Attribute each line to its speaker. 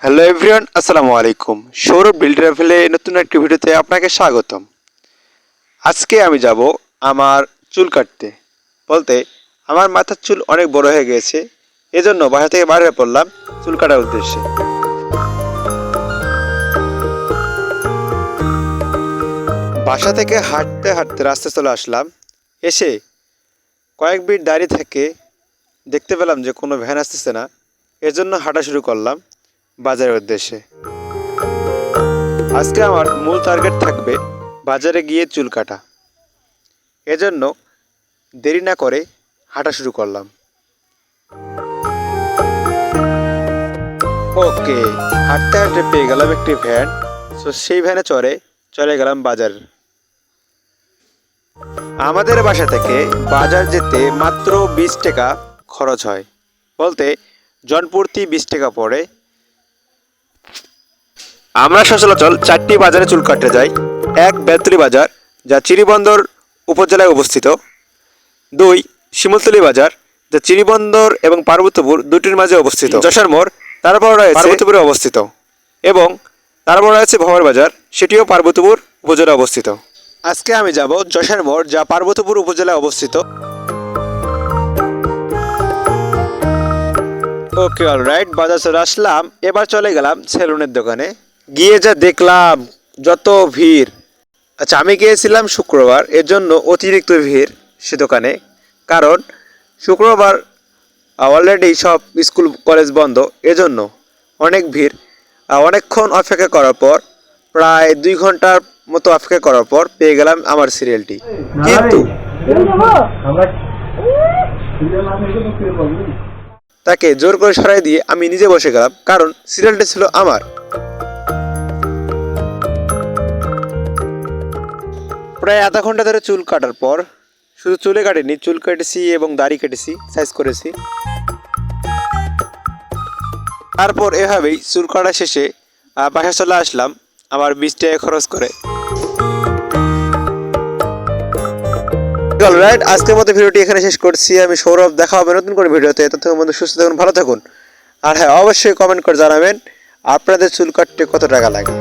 Speaker 1: Hello everyone, আসসালামু আলাইকুম। Sourav build ট্রাভেলে নতুন একটি ভিডিওতে আপনাকে স্বাগতম। আজকে আমি যাব আমার চুল কাটতে। বলতে আমার মাথার চুল অনেক বড় হয়ে গেছে, এজন্য বাসা থেকে বাইরে পড়লাম চুল কাটার উদ্দেশ্যে। বাসা থেকে হাঁটতে হাঁটতে রাস্তায় চলে আসলাম। এসে কয়েক মিনিট দাঁড়িয়ে থেকে দেখতে পেলাম যে কোনো ভ্যান আসতেছে না, এজন্য হাঁটা শুরু করলাম বাজারের উদ্দেশ্যে। আজকে আমার মূল টার্গেট থাকবে বাজারে গিয়ে চুল কাটা, এজন্য দেরি না করে হাঁটা শুরু করলাম। ওকে, হাঁটতে হাঁটতে পেয়ে গেলাম একটি ভ্যান। তো সেই ভ্যানে চলে গেলাম বাজার। আমাদের বাসা থেকে বাজার যেতে মাত্র 20 টাকা খরচ হয়। বলতে জনপ্রতি 20 টাকা পড়ে। আমরা সচরাচর 4টি বাজারে চুল কাটতে যাই। 1 বেলতলী বাজার, যা চিরিবন্দর উপজেলায় অবস্থিত। 2 শিমুলতলী বাজার, যা চিরিবন্দর এবং পার্বতীপুর দুটির মাঝে অবস্থিত। যশোর মোড়, তারপর রয়েছে পার্বতীপুরে অবস্থিত। এবং তারপর রয়েছে ভোর বাজার, সেটিও পার্বতীপুর উপজেলায় অবস্থিত। আজকে আমি যাব যশোর মোড়, যা পার্বতীপুর উপজেলায় অবস্থিত। ওকে, অলরাইট, বাজার চলে আসলাম। এবার চলে গেলাম সেলুনের দোকানে। গিয়ে যা দেখলাম, যত ভিড়। আচ্ছা, আমি গিয়েছিলাম শুক্রবার, এর জন্য অতিরিক্ত ভিড় সে দোকানে। কারণ শুক্রবার অলরেডি সব স্কুল কলেজ বন্ধ, এজন্য অনেক ভিড়। অনেকক্ষণ অপেক্ষা করার পর, প্রায় 2 ঘন্টার মতো অপেক্ষা করার পর পেয়ে গেলাম আমার সিরিয়ালটি। কিন্তু তাকে জোর করে সরাই দিয়ে আমি নিজে বসে গেলাম, কারণ সিরিয়ালটি ছিল আমার। প্রায় আধা ঘন্টা ধরে চুল কাটার পর, শুধু চুলে কাটিনি, চুল কেটেছি এবং দাড়ি কেটেছি, সাইজ করেছি। তারপর এভাবেই চুল কাটা শেষে বাসায় চলে আসলাম আমার 20 টাকা খরচ করে। অলরাইট, আজকের মতো ভিডিওটি এখানে শেষ করছি। আমি সৌরভ, দেখা হবে নতুন করে ভিডিওতে। ততক্ষণ পর্যন্ত সুস্থ থাকুন, ভালো থাকুন। আর হ্যাঁ, অবশ্যই কমেন্ট করে জানাবেন আপনাদের চুল কাটতে কত টাকা লাগে।